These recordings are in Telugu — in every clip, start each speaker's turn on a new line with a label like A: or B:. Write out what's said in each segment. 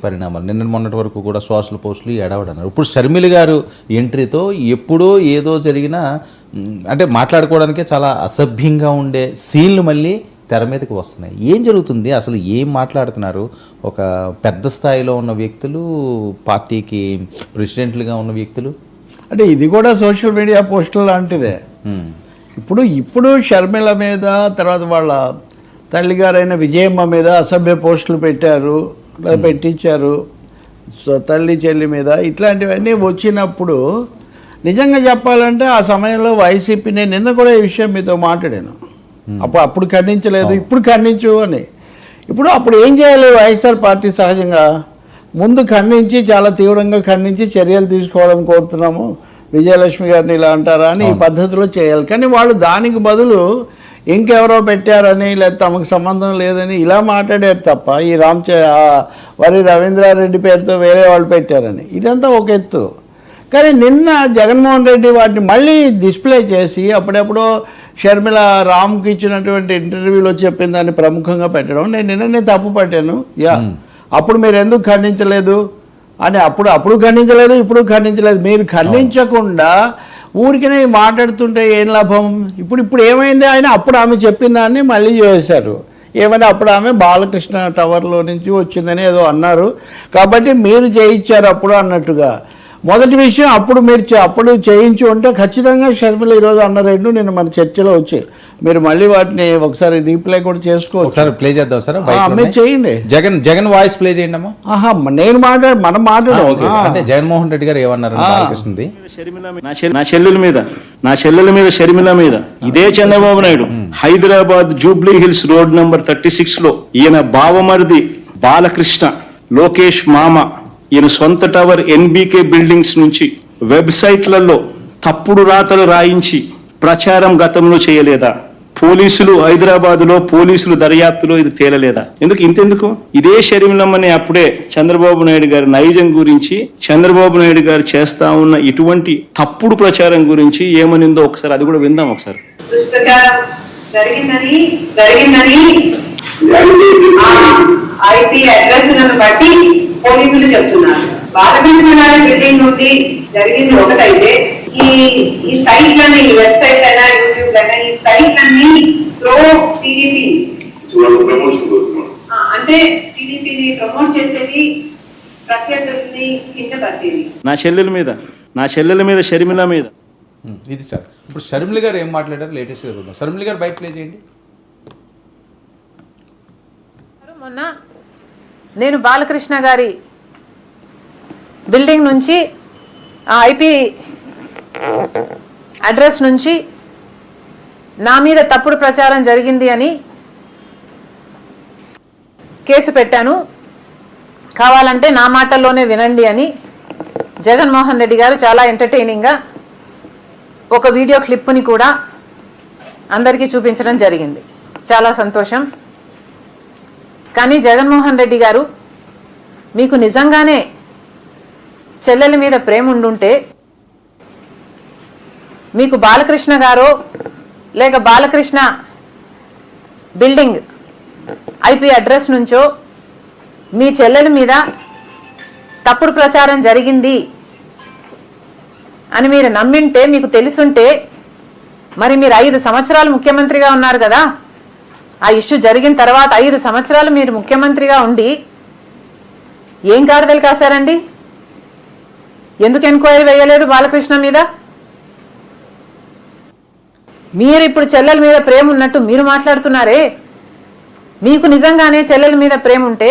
A: పరిణామాలు నిన్న మొన్నటి వరకు కూడా సోషల్ పోస్టులు ఎడవడన్నారు. ఇప్పుడు షర్మిల గారు ఎంట్రీతో ఎప్పుడో ఏదో జరిగిన అంటే మాట్లాడుకోవడానికే చాలా అసభ్యంగా ఉండే సీన్లు మళ్ళీ తెర మీదకి వస్తున్నాయి. ఏం జరుగుతుంది అసలు? ఏం మాట్లాడుతున్నారు? ఒక పెద్ద స్థాయిలో ఉన్న వ్యక్తులు, పార్టీకి ప్రెసిడెంట్లుగా ఉన్న వ్యక్తులు.
B: అంటే ఇది కూడా సోషల్ మీడియా పోస్టులు లాంటిదే. ఇప్పుడు షర్మిల మీద, తర్వాత వాళ్ళ తల్లిగారైన విజయమ్మ మీద అసభ్య పోస్టులు పెట్టారు, పెట్టించారు, తల్లి చెల్లి మీద. ఇట్లాంటివన్నీ వచ్చినప్పుడు నిజంగా చెప్పాలంటే ఆ సమయంలో వైసీపీ, నేను నిన్న కూడా ఈ విషయం మీతో మాట్లాడాను. అప్పుడు ఖండించలేదు, ఇప్పుడు ఖండించు అని. అప్పుడు ఏం చేయాలి వైఎస్ఆర్ పార్టీ? సహజంగా ముందు ఖండించి, చాలా తీవ్రంగా ఖండించి చర్యలు తీసుకోవడం కోరుతున్నాము, విజయలక్ష్మి గారిని ఇలా అంటారా అని ఈ పద్ధతిలో చేయాలి. కానీ వాళ్ళు దానికి బదులు ఇంకెవరో పెట్టారని, లేదా తమకు సంబంధం లేదని ఇలా మాట్లాడారు తప్ప, ఈ వరి రవీంద్రారెడ్డి పేరుతో వేరే వాళ్ళు పెట్టారని ఇదంతా ఒక ఎత్తు. కానీ నిన్న జగన్మోహన్ రెడ్డి వాటిని మళ్ళీ డిస్ప్లే చేసి అప్పుడెప్పుడో షర్మిల రామ్కి ఇచ్చినటువంటి ఇంటర్వ్యూలో చెప్పిన దాన్ని ప్రముఖంగా పెట్టడం నేను నిన్ననే తప్పు పట్టాను. అప్పుడు మీరు ఎందుకు ఖండించలేదు అని, అప్పుడు ఖండించలేదు, ఇప్పుడు ఖండించలేదు. మీరు ఖండించకుండా ఊరికనే మాట్లాడుతుంటే ఏం లాభం? ఇప్పుడు ఏమైంది? అప్పుడు ఆమె చెప్పిన దాన్ని మళ్ళీ చేశారు. ఏమని? అప్పుడు ఆమె బాలకృష్ణ టవర్లో నుంచి వచ్చిందని ఏదో అన్నారు, కాబట్టి మీరు చేయించారు అప్పుడు అన్నట్టుగా. మొదటి విషయం, అప్పుడు చేయించి ఉంటే ఖచ్చితంగా షర్మిల ఈరోజు అన్న రెండు నిన్న మన చర్చలో వచ్చాయి. మీరు మళ్ళీ వాటిని ఒకసారి రీప్లే కూడా చేసుకోవచ్చు.
A: ఒకసారి ప్లే చేద్దాం సార్,
B: మీరు చేయండి.
A: జగన్ వాయిస్ ప్లే చేయండి అమ్మా.
B: నేను మనం మాట్లాడాం
A: అంటే జగన్మోహన్ రెడ్డి గారు ఏమన్నారు?
C: నా చెల్లెల మీద షర్మిల మీద ఇదే Chandrababu Naidu Hyderabad Jubilee hills road number 36 లో ఈయన బావమరిది బాలకృష్ణ, లోకేష్ మామ, ఈయన సొంత టవర్ ఎన్బీకే బిల్డింగ్స్ నుంచి వెబ్సైట్లలో తప్పుడు రాతలు రాయించి ప్రచారం గతంలో చేయలేదా? పోలీసులు హైదరాబాద్లో పోలీసులు దర్యాప్తులో ఇది తేలలేదా? ఇంతెందుకు ఇదే షర్మిలమ్మని అప్పుడే చంద్రబాబు నాయుడు గారి నైజం గురించి, చంద్రబాబు నాయుడు గారు చేస్తా ఉన్న ఇటువంటి తప్పుడు ప్రచారం గురించి ఏమనిందో ఒకసారి అది కూడా విందాం. ఒకసారి
D: ఐపీ అడ్రస్ బట్టి పోలీసులు చెప్తున్నారు. బాలకృష్ణ గారి బిల్డింగ్ నుండి జరిగింది ఒకటైతే, ఈ సైట్లని, వెబ్సైట్ అయినా యూట్యూబ్ అయినా ఈ సైట్లన్నీ టీడీపీ అంటే టీడీపీని ప్రమోట్ చేసేది, ప్రత్యర్థుల్ని కించపరిచేది.
C: నా చెల్లెల మీద షర్మిల మీద
A: ఇది సార్. ఇప్పుడు షర్మిల గారు ఏం మాట్లాడారు లేటెస్ట్ గా? షర్మిల గారు బైక్ ప్లే చేయండి.
E: మొన్న నేను బాలకృష్ణ గారి బిల్డింగ్ నుంచి, ఆ ఐపీ అడ్రస్ నుంచి నా మీద తప్పుడు ప్రచారం జరిగింది అని కేసు పెట్టాను, కావాలంటే నా మాటల్లోనే వినండి అని జగన్మోహన్ రెడ్డి గారు చాలా ఎంటర్టైనింగ్గా ఒక వీడియో క్లిప్ని కూడా అందరికీ చూపించడం జరిగింది. చాలా సంతోషం. కానీ జగన్మోహన్ రెడ్డి గారు, మీకు నిజంగానే చెల్లెల మీద ప్రేమ ఉండుంటే మీకు బాలకృష్ణ గారో లేక బాలకృష్ణ బిల్డింగ్ ఐపీ అడ్రస్ నుంచో మీ చెల్లెల మీద తప్పుడు ప్రచారం జరిగింది అని మీరు నమ్మింటే, మీకు తెలుసుంటే, మరి మీరు 5 సంవత్సరాలు ముఖ్యమంత్రిగా ఉన్నారు కదా. ఆ ఇష్యూ జరిగిన తర్వాత 5 సంవత్సరాలు మీరు ముఖ్యమంత్రిగా ఉండి ఏం గాడిదలు కాశారండి? ఎందుకు ఎంక్వైరీ వేయలేదు బాలకృష్ణ మీద? మీరు ఇప్పుడు చెల్లెల మీద ప్రేమ ఉన్నట్టు మీరు మాట్లాడుతున్నారే. మీకు నిజంగానే చెల్లెల మీద ప్రేమ ఉంటే,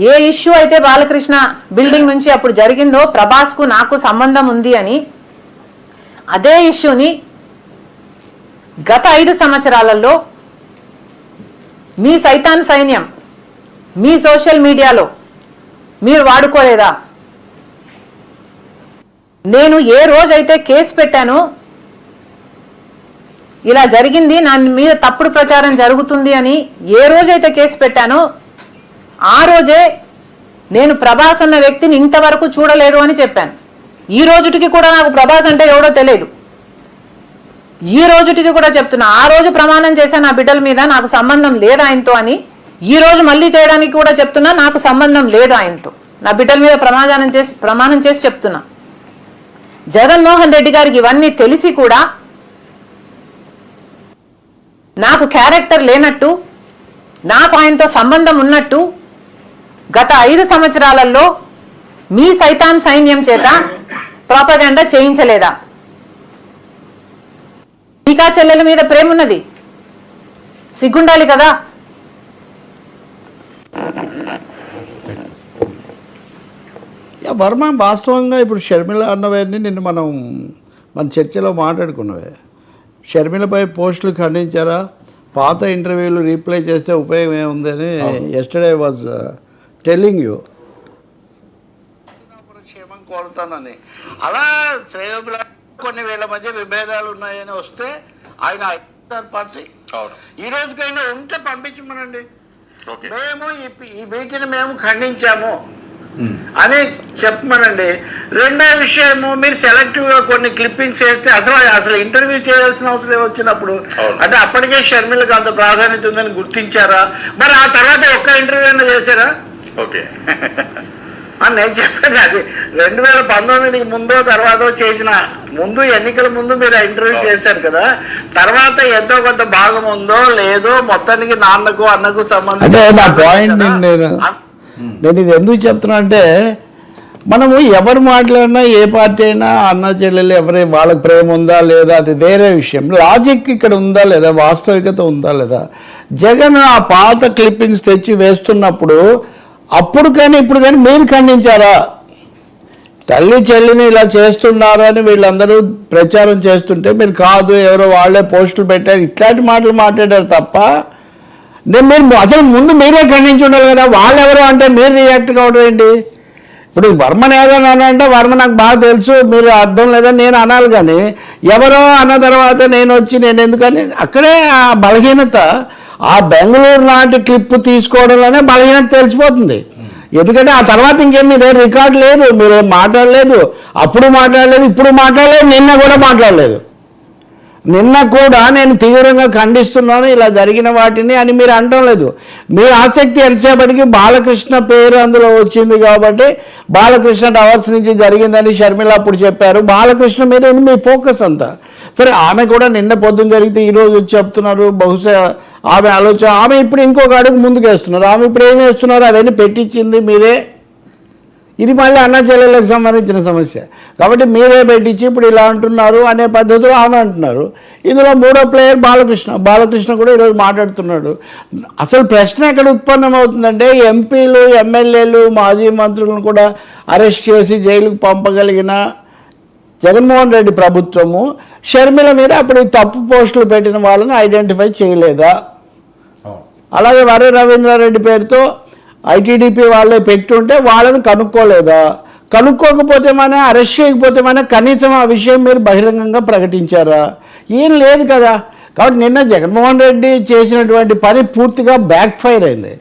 E: ఏ ఇష్యూ అయితే బాలకృష్ణ బిల్డింగ్ నుంచి అప్పుడు జరిగిందో, ప్రభాస్కు నాకు సంబంధం ఉంది అని, అదే ఇష్యూని గత 5 సంవత్సరాలలో మీ సైతాన్ సైన్యం మీ సోషల్ మీడియాలో మీరు వాడుకోలేదా? నేను ఏ రోజైతే కేసు పెట్టానో, ఇలా జరిగింది, నా మీద తప్పుడు ప్రచారం జరుగుతుంది అని ఏ రోజైతే కేసు పెట్టానో, ఆ రోజే నేను ప్రభాస్ అన్న వ్యక్తిని ఇంతవరకు చూడలేదు అని చెప్పాను. ఈ రోజుటికి కూడా నాకు ప్రభాస్ అంటే ఎవడో తెలియదు. ఈ రోజుటికి కూడా చెప్తున్నా, ఆ రోజు ప్రమాణం చేశాను నా బిడ్డల మీద నాకు సంబంధం లేదు ఆయనతో అని. ఈ రోజు మళ్ళీ చేయడానికి కూడా చెప్తున్నా, నాకు సంబంధం లేదు ఆయనతో. నా బిడ్డల మీద ప్రమాణం చేసి చెప్తున్నా. జగన్మోహన్ రెడ్డి గారికి ఇవన్నీ తెలిసి కూడా నాకు క్యారెక్టర్ లేనట్టు, నాకు ఆయనతో సంబంధం ఉన్నట్టు గత 5 సంవత్సరాలలో మీ సైతాన్ సైన్యం చేత ప్రాపగండా చేయించలేదా? మీకా చెల్లెల మీద ప్రేమ ఉన్నది, సిగ్గుండాలి కదా.
B: వర్మ వాస్తవంగా ఇప్పుడు షర్మిల అన్నవన్నీ నిన్ను మన చర్చలో మాట్లాడుకున్నవే. షర్మిలపై పోస్టులు ఖండించారా? పాత ఇంటర్వ్యూలు రీప్లై చేస్తే ఉపయోగం ఏముందని ఎస్టర్డే వాజ్ టెల్లింగ్ యూ. క్షేమం కోరుతానని అలా శ్రేయోభిల కొన్ని వేల మధ్య విభేదాలు ఉన్నాయని వస్తే ఆయన పార్టీ ఈ రోజుకైనా ఉంటే పంపించమనండి. మేము ఈ వీటిని మేము ఖండించాము అని చెప్పమనండి. రెండో విషయము, మీరు సెలెక్టివ్గా కొన్ని క్లిప్పింగ్స్ వేస్తే అసలు ఇంటర్వ్యూ చేయాల్సిన అవసరం వచ్చినప్పుడు అంటే అప్పటికే షర్మిలకు అంత ప్రాధాన్యత ఉందని గుర్తించారా? మరి ఆ తర్వాత ఒక్క ఇంటర్వ్యూ అయినా చేశారా? ఓకే నేను చెప్పాను, అది 2019కి ముందో తర్వాతో చేసిన, ముందు ఎన్నికల ముందు మీరు ఇంటర్వ్యూ చేశారు కదా, తర్వాత ఎంతో కొంత భాగం ఉందో లేదో మొత్తానికి నాన్నకు అన్నకు సంబంధం. అంటే నా పాయింట్ నేను ఇది ఎందుకు చెప్తున్నా అంటే, మనము ఎవరు మాట్లాడినా ఏ పార్టీ అయినా అన్న చెల్లెలు ఎవరి వాళ్ళకి ప్రేమ ఉందా లేదా అది వేరే విషయం. లాజిక్ ఇక్కడ ఉందా లేదా, వాస్తవికత ఉందా లేదా. జగన్ ఆ పాత క్లిప్పింగ్స్ తెచ్చి వేస్తున్నప్పుడు అప్పుడు కానీ ఇప్పుడు కానీ మీరు ఖండించారా? తల్లి చెల్లిని ఇలా చేస్తున్నారు అని వీళ్ళందరూ ప్రచారం చేస్తుంటే మీరు కాదు, ఎవరో వాళ్ళే పోస్టులు పెట్టారు, ఇట్లాంటి మాటలు మాట్లాడారు తప్ప మీరు అసలు ముందు మీరే ఖండించి ఉండాలి కదా. వాళ్ళు ఎవరో అంటే మీరు రియాక్ట్ కావడం ఏంటి? ఇప్పుడు వర్మని ఏదైనా అంటే వర్మ నాకు బాగా తెలుసు, మీరు అర్థం లేదని నేను అనాలి. కానీ ఎవరో అన్న తర్వాత నేను ఎందుకని అక్కడే ఆ బలహీనత, ఆ బెంగళూరు లాంటి క్లిప్ తీసుకోవడంలోనే బలహీనత తెలిసిపోతుంది. ఎందుకంటే ఆ తర్వాత ఇంకేం మీదే రికార్డు లేదు, మీరేం మాట్లాడలేదు, అప్పుడు మాట్లాడలేదు, ఇప్పుడు మాట్లాడలేదు, నిన్న కూడా మాట్లాడలేదు. నిన్న కూడా నేను తీవ్రంగా ఖండిస్తున్నాను ఇలా జరిగిన వాటిని అని మీరు అనడం లేదు. మీ ఆసక్తి ఎంతసేపటికి బాలకృష్ణ పేరు అందులో వచ్చింది కాబట్టి బాలకృష్ణ టవర్స్ నుంచి జరిగిందని షర్మిల అప్పుడు చెప్పారు. బాలకృష్ణ మీద మీ ఫోకస్ అంతా. సరే, ఆమె కూడా నిన్న పొద్దున్న జరిగితే ఈరోజు వచ్చి చెప్తున్నారు. బహుశా ఆమె ఆలోచన, ఆమె ఇప్పుడు ఇంకొక అడుగు ముందుకు వేస్తున్నారు. ఆమె ఇప్పుడు ఏం వేస్తున్నారు, అవన్నీ పెట్టించింది మీరే. ఇది మళ్ళీ అన్న చెల్లెలకు సంబంధించిన సమస్య కాబట్టి మీరే పెట్టించి ఇప్పుడు ఇలా అంటున్నారు అనే పద్ధతిలో ఆమె అంటున్నారు. ఇందులో మూడో ప్లేయర్ బాలకృష్ణ కూడా ఈరోజు మాట్లాడుతున్నాడు. అసలు ప్రశ్న ఎక్కడ ఉత్పన్నమవుతుందంటే, ఎంపీలు ఎమ్మెల్యేలు మాజీ మంత్రులను కూడా అరెస్ట్ చేసి జైలుకు పంపగలిగిన జగన్మోహన్ రెడ్డి ప్రభుత్వము షర్మిల మీద అప్పుడు తప్పు పోస్టులు పెట్టిన వాళ్ళని ఐడెంటిఫై చేయలేదా? అలాగే వర రవీంద్రారెడ్డి పేరుతో ఐటీడీపీ వాళ్ళే పెట్టుంటే వాళ్ళని కనుక్కోలేదా? కనుక్కోకపోతే అరెస్ట్ చేయకపోతే కనీసం ఆ విషయం మీరు బహిరంగంగా ప్రకటించారా? ఏం లేదు కదా. కాబట్టి నిన్న జగన్మోహన్ రెడ్డి చేసినటువంటి పని పూర్తిగా బ్యాక్ ఫైర్ అయింది.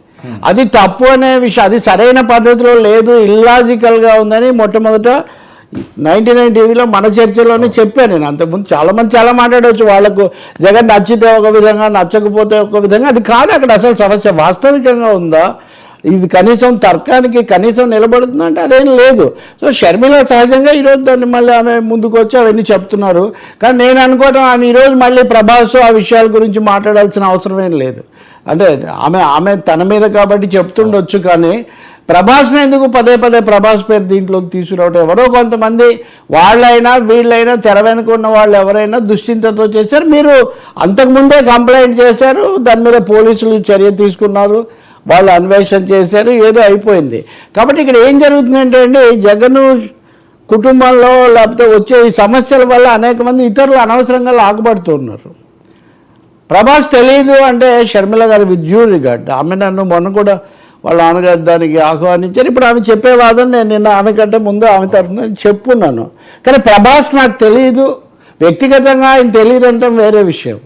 B: అది తప్పు అనే విషయం, అది సరైన పద్ధతిలో లేదు, ఇల్లాజికల్గా ఉందని మొట్టమొదట 99 టీవీలో మన చర్చలోనే చెప్పాను నేను. అంతకుముందు చాలామంది చాలా మాట్లాడవచ్చు, వాళ్ళకు జగన్ నచ్చితే ఒక విధంగా నచ్చకపోతే ఒక విధంగా. అది కాదు అక్కడ అసలు సమస్య. వాస్తవికంగా ఉందా ఇది, కనీసం తర్కానికి కనీసం నిలబడుతుందంటే అదేం లేదు. సో షర్మిల సహజంగా ఈరోజు దాన్ని మళ్ళీ ఆమె ముందుకు వచ్చి అవన్నీ చెప్తున్నారు. కానీ నేను అనుకోవటం ఆమె ఈరోజు మళ్ళీ ప్రభాస్ ఆ విషయాల గురించి మాట్లాడాల్సిన అవసరం ఏం లేదు. అంటే ఆమె తన మీద కాబట్టి చెప్తుండొచ్చు, కానీ ప్రభాస్ని ఎందుకు పదే ప్రభాస్ పేరు దీంట్లోకి తీసుకురావటం? ఎవరో కొంతమంది వాళ్ళైనా వీళ్ళైనా తెర వెనుక ఉన్న వాళ్ళు ఎవరైనా దుశ్చింతతో చేశారు. మీరు అంతకుముందే కంప్లైంట్ చేశారు, దాని మీద పోలీసులు చర్య తీసుకున్నారు, వాళ్ళు అన్వేషణ చేశారు, ఏదో అయిపోయింది. కాబట్టి ఇక్కడ ఏం జరుగుతుందంటే అండి, జగన్ కుటుంబంలో లేకపోతే వచ్చే ఈ సమస్యల వల్ల అనేక మంది ఇతరులు అనవసరంగా లాగబడుతున్నారు. ప్రభాస్ తెలియదు అంటే షర్మిల గారు విత్ డ్యూ రిగార్డ్, ఆమె నన్ను మొన్న కూడా వాళ్ళ నాన్నగారు దానికి ఆహ్వానించారు. ఇప్పుడు ఆమె చెప్పే వాదన నేను నిన్న ఆమె కంటే ముందు ఆమె తరఫున చెప్పున్నాను. కానీ ప్రభాస్ నాకు తెలియదు, వ్యక్తిగతంగా ఆయన తెలియదు అంటాం వేరే విషయం.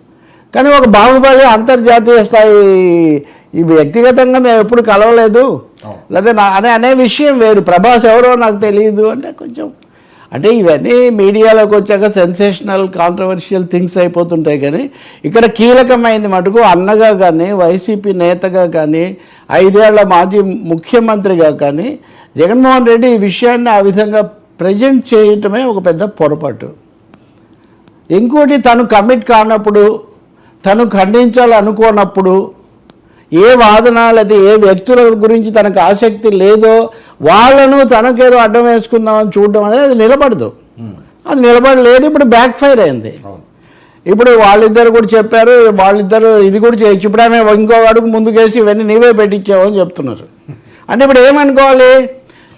B: కానీ ఒక బాహుబలి అంతర్జాతీయ స్థాయి, ఈ వ్యక్తిగతంగా మేము ఎప్పుడు కలవలేదు లేదా అనే విషయం వేరు. ప్రభాస్ ఎవరో నాకు తెలియదు అంటే కొంచెం అంటే ఇవన్నీ మీడియాలోకి వచ్చాక సెన్సేషనల్ కాంట్రవర్షియల్ థింగ్స్ అయిపోతుంటాయి. కానీ ఇక్కడ కీలకమైంది మటుకు అన్నగా కానీ, వైసీపీ నేతగా కానీ, 5 ఏళ్ల మాజీ ముఖ్యమంత్రిగా కానీ జగన్మోహన్ రెడ్డి ఈ విషయాన్ని ఆ విధంగా ప్రజెంట్ చేయటమే ఒక పెద్ద పొరపాటు. ఇంకోటి, తను కమిట్ కానప్పుడు, తను ఖండించాలనుకోనప్పుడు, ఏ వాదన లేదా ఏ వ్యక్తుల గురించి తనకు ఆసక్తి లేదో వాళ్ళను తనకేదో అడ్డం వేసుకుందామని చూడడం అనేది అది నిలబడదు. అది నిలబడలేదు. ఇప్పుడు బ్యాక్ ఫైర్ అయింది. ఇప్పుడు వాళ్ళిద్దరు కూడా చెప్పారు, వాళ్ళిద్దరు ఇది కూడా చేయొచ్చు. ఇప్పుడు ఆమె ఇంకో అడుగు ముందుకేసి ఇవన్నీ నీవే పెట్టించావు అని చెప్తున్నారు. అంటే ఇప్పుడు ఏమనుకోవాలి,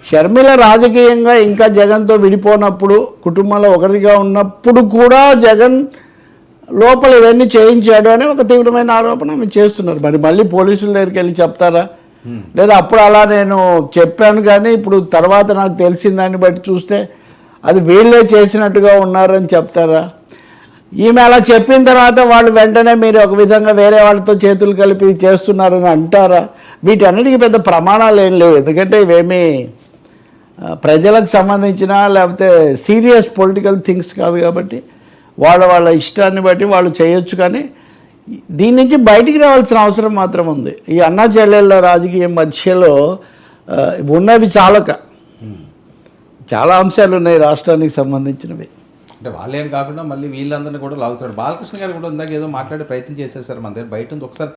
B: షర్మిల రాజకీయంగా ఇంకా జగన్తో విడిపోనప్పుడు, కుటుంబంలో ఒకరిగా ఉన్నప్పుడు కూడా జగన్ లోపల ఇవన్నీ చేయించాడు అని ఒక తీవ్రమైన ఆరోపణ ఆమె చేస్తున్నారు. మరి మళ్ళీ పోలీసుల దగ్గరికి వెళ్ళి చెప్తారా, లేదా అప్పుడు అలా నేను చెప్పాను కానీ ఇప్పుడు తర్వాత నాకు తెలిసిన దాన్ని బట్టి చూస్తే అది వీళ్ళే చేసినట్టుగా ఉన్నారని చెప్తారా? ఈమె అలా చెప్పిన తర్వాత వాళ్ళు వెంటనే మీరు ఒక విధంగా వేరే వాళ్ళతో చేతులు కలిపి చేస్తున్నారని అంటారా? వీటన్నిటికీ పెద్ద ప్రమాణాలు ఏం లేవు. ఎందుకంటే ఇవేమీ ప్రజలకు సంబంధించిన లేకపోతే సీరియస్ పొలిటికల్ థింగ్స్ కాదు. కాబట్టి వాళ్ళ ఇష్టాన్ని బట్టి వాళ్ళు చేయొచ్చు. కానీ దీని నుంచి బయటికి రావాల్సిన అవసరం మాత్రం ఉంది. ఈ అన్నా చెల్లెళ్ళ రాజకీయం మధ్యలో ఉన్నవి చాలా అంశాలు ఉన్నాయి రాష్ట్రానికి సంబంధించినవి.
A: అంటే వాళ్ళేం కాకుండా మళ్ళీ వీళ్ళందరినీ కూడా లాగుతాడు. బాలకృష్ణ గారు కూడా ఇందాక ఏదో మాట్లాడే ప్రయత్నం చేసేసారు మన దగ్గర బయట ఉంది. ఒకసారి